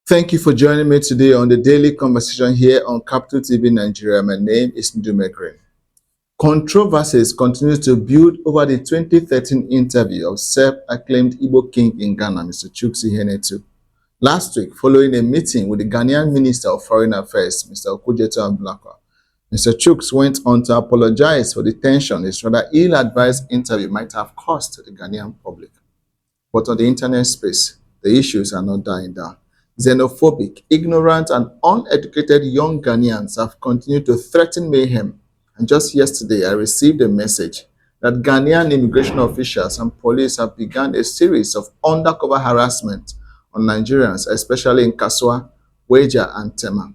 Thank you for joining me today on the daily conversation here on Capital TV Nigeria. My name is Ndume Green. Controversies continue to build over the 2013 interview of self-acclaimed Igbo king in Ghana, Mr. Chuks Ihenetu. Last week, following a meeting with the Ghanaian Minister of Foreign Affairs, Mr. Okujeto Ablakwa, Mr. Chuks went on to apologize for the tension his rather ill-advised interview might have caused to the Ghanaian public. But on the internet space, the issues are not dying down. Xenophobic, ignorant, and uneducated young Ghanaians have continued to threaten mayhem. And just yesterday, I received a message that Ghanaian immigration officials and police have begun a series of undercover harassment on Nigerians, especially in Kaswa, Weja, and Tema,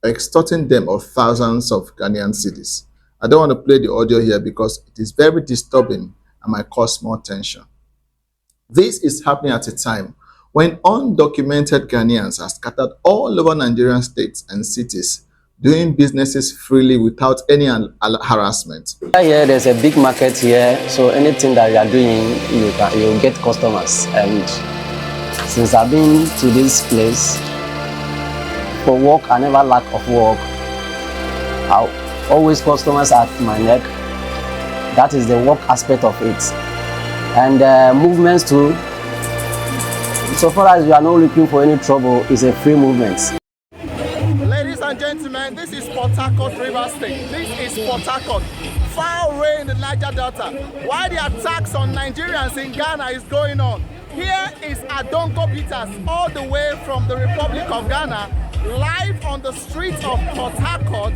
extorting them of thousands of Ghanaian cedis. I don't want to play the audio here because it is very disturbing and might cause more tension. This is happening at a time when undocumented Ghanaians are scattered all over Nigerian states and cities, doing businesses freely without any harassment. Here, there's a big market here, so anything that you are doing, you'll get customers. And since I've been to this place for work, I never lack of work. I always customers at my neck. That is the work aspect of it. And movements too. So far as you are not looking for any trouble, it's a free movement. Ladies and gentlemen, this is Port Harcourt, River State. This is Port Harcourt, far away in the Niger Delta. While the attacks on Nigerians in Ghana is going on, here is Adonko Peters, all the way from the Republic of Ghana, live on the streets of Port Harcourt,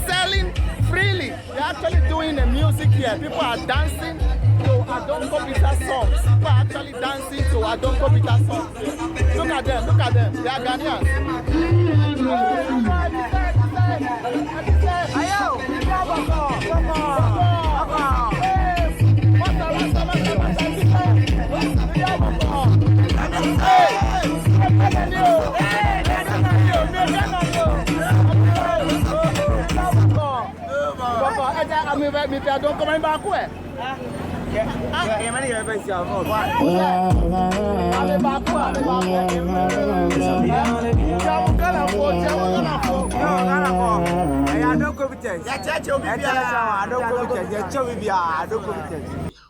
selling freely. They're actually doing the music here. People are dancing to Adonko Peters songs. People are actually dancing to Adonko Peters songs. Look at them, they are Ghanaians.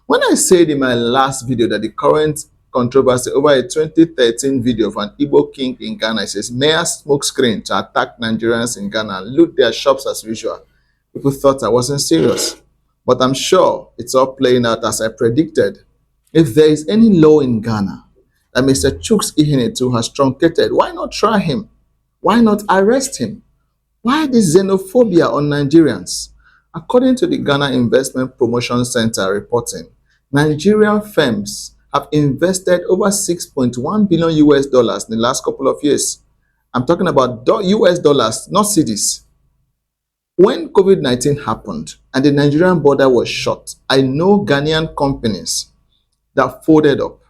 When I said in my last video that the current controversy over a 2013 video of an Igbo king in Ghana is a mere smokescreen to attack Nigerians in Ghana and loot their shops as usual, people thought I wasn't serious. But I'm sure it's all playing out as I predicted. If there is any law in Ghana that Mr. Chuks Ihenetu has truncated, why not try him? Why not arrest him? Why this xenophobia on Nigerians? According to the Ghana Investment Promotion Center reporting, Nigerian firms have invested over $6.1 billion US dollars in the last couple of years. I'm talking about US dollars, not cedis. When COVID-19 happened and the Nigerian border was shut, I know Ghanaian companies that folded up.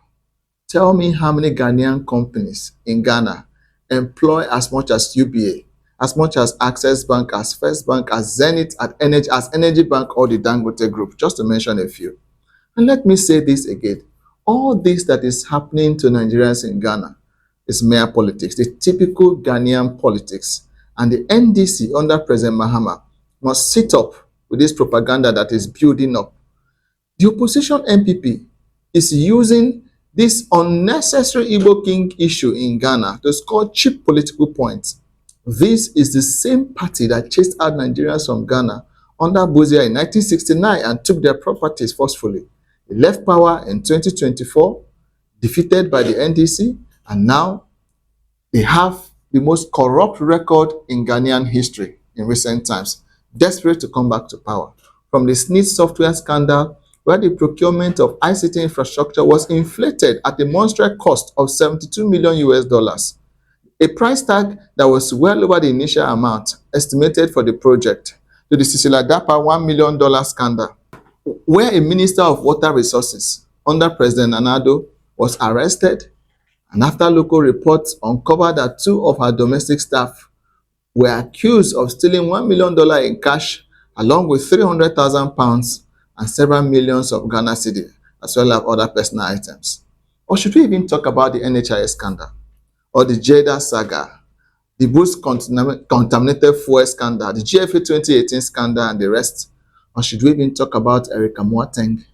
Tell me how many Ghanaian companies in Ghana employ as much as UBA, as much as Access Bank, as First Bank, as Zenith, as Energy Bank, or the Dangote Group, just to mention a few. And let me say this again. All this that is happening to Nigerians in Ghana is mere politics, the typical Ghanaian politics. And the NDC under President Mahama must sit up with this propaganda that is building up. The opposition MPP is using this unnecessary Igbo king issue in Ghana to score cheap political points. This is the same party that chased out Nigerians from Ghana under Bozia in 1969 and took their properties forcefully. They left power in 2024, defeated by the NDC, and now they have the most corrupt record in Ghanaian history in recent times, desperate to come back to power. From the SNIT software scandal, where the procurement of ICT infrastructure was inflated at a monstrous cost of $72 million US dollars, a price tag that was well over the initial amount estimated for the project, to the Cecilia Dapa $1 million scandal, where a minister of water resources under President Nanado was arrested, and after local reports uncovered that two of her domestic staff were accused of stealing $1 million in cash, along with £300,000 and several millions of Ghana cedi, as well as other personal items. Or should we even talk about the NHIS scandal, or the Jeddah saga, the Boost contaminated fuel scandal, the GFA 2018 scandal, and the rest? Or should we even talk about Erika Moateng,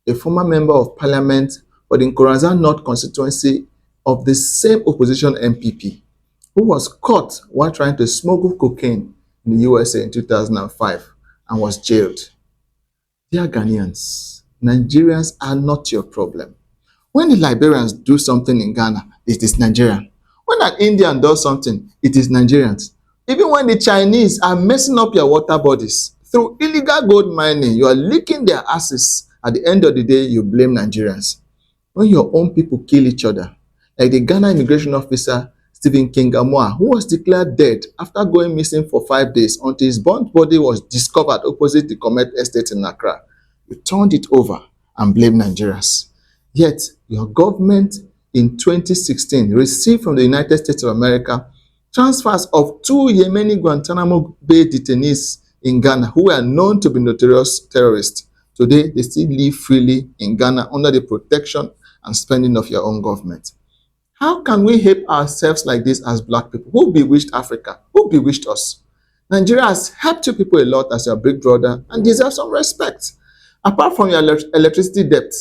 a former member of parliament for the Nkoranza North constituency of the same opposition MPP, who was caught while trying to smuggle cocaine in the USA in 2005 and was jailed? Dear Ghanaians, Nigerians are not your problem. When the Liberians do something in Ghana, it is Nigerian. When an Indian does something, it is Nigerians. Even when the Chinese are messing up your water bodies through illegal gold mining, you are licking their asses. At the end of the day, you blame Nigerians. When your own people kill each other, like the Ghana immigration officer Stephen Kingamoa, who was declared dead after going missing for 5 days until his burnt body was discovered opposite the Comet Estate in Accra, you turned it over and blamed Nigerians. Yet, your government in 2016 received from the United States of America transfers of 2 Yemeni Guantanamo Bay detainees in Ghana who were known to be notorious terrorists. Today, they still live freely in Ghana under the protection and spending of your own government. How can we help ourselves like this as black people? Who bewitched Africa? Who bewitched us? Nigeria has helped you people a lot as your big brother and deserves some respect. Apart from your electricity debt,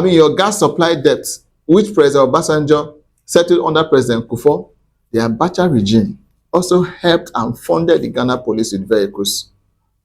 your gas supply debt, which President Obasanjo settled under President Kufuor, the Abacha regime also helped and funded the Ghana police with vehicles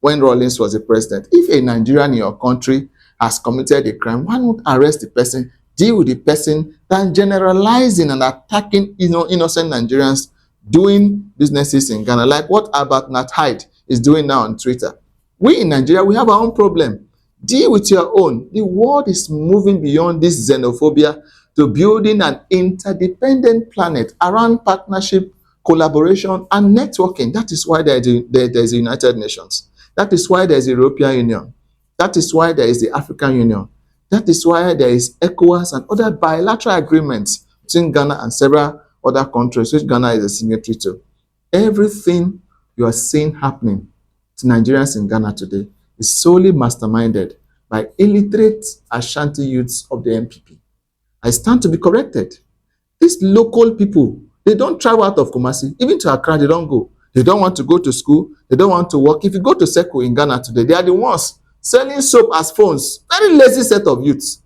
when Rawlings was the president. If a Nigerian in your country has committed a crime, why not arrest the person, deal with the person, than generalizing and attacking innocent Nigerians doing businesses in Ghana, like what Albert Nathide is doing now on Twitter? We in Nigeria, we have our own problem. Deal with your own. The world is moving beyond this xenophobia to building an interdependent planet around partnership, collaboration, and networking. That is why there is a United Nations. That is why there is the European Union. That is why there is the African Union. That is why there is ECOWAS and other bilateral agreements between Ghana and several other countries, which Ghana is a signatory to. Everything you are seeing happening to Nigerians in Ghana today is solely masterminded by illiterate Ashanti youths of the MPP. I stand to be corrected. These local people, they don't travel out of Kumasi. Even to Accra, they don't go. They don't want to go to school. They don't want to work. If you go to Seko in Ghana today, they are the ones selling soap as phones. Very lazy set of youths.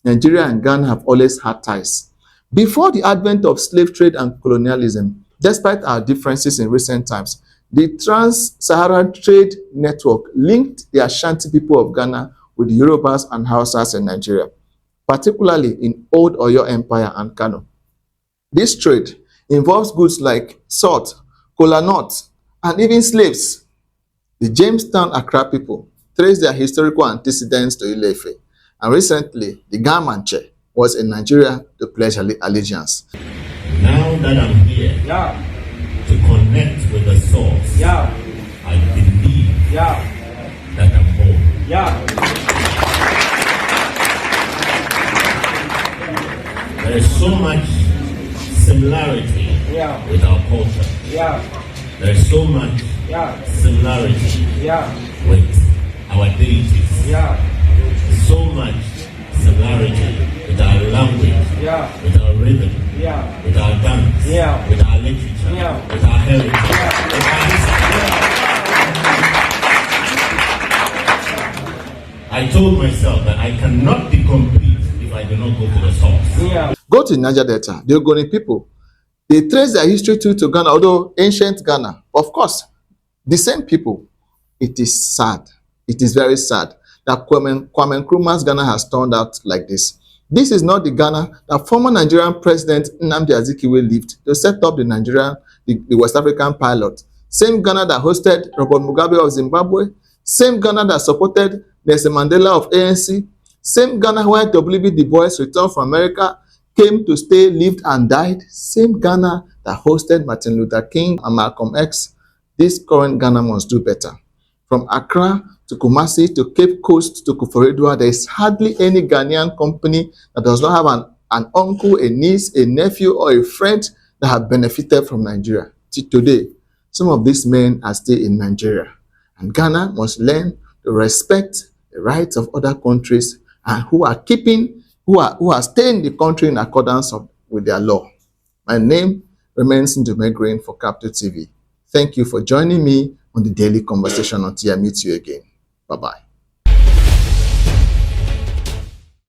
Nigeria and Ghana have always had ties. Before the advent of slave trade and colonialism, despite our differences in recent times, the Trans-Saharan Trade Network linked the Ashanti people of Ghana with the Yorubas and Hausas in Nigeria, particularly in Old Oyo Empire and Kano. This trade involves goods like salt, kola nuts, and even slaves. The Jamestown Accra people trace their historical antecedents to Ile-Ife, and recently, the Gamanche was in Nigeria to pledge allegiance. Now that I'm here to connect with the source, I believe that I'm home. There is so much similarity with our culture. There is so much similarity with our deities. So much similarity with our language, with our rhythm, with our dance, with our literature, with our heritage, with our history. I told myself that I cannot be complete if I do not go to the source. Go to Niger Delta, the Ogoni people. They trace their history to Ghana, although ancient Ghana. Of course, the same people. It is sad. It is very sad that Kwame Nkrumah's Ghana has turned out like this. This is not the Ghana that former Nigerian President Nnamdi Azikiwe lived to set up the West African pilot. Same Ghana that hosted Robert Mugabe of Zimbabwe. Same Ghana that supported Nelson Mandela of ANC. Same Ghana where W.B. Du Bois returned from America, came to stay, lived and died. Same Ghana that hosted Martin Luther King and Malcolm X. This current Ghana must do better. From Accra to Kumasi to Cape Coast to Kufuor, there is hardly any Ghanaian company that does not have an uncle, a niece, a nephew, or a friend that have benefited from Nigeria. Till today, some of these men are still in Nigeria. And Ghana must learn to respect the rights of other countries and who are staying in the country in accordance with their law. My name remains Ndume Green for Capital TV. Thank you for joining me on the daily conversation until I meet you again. Bye-bye.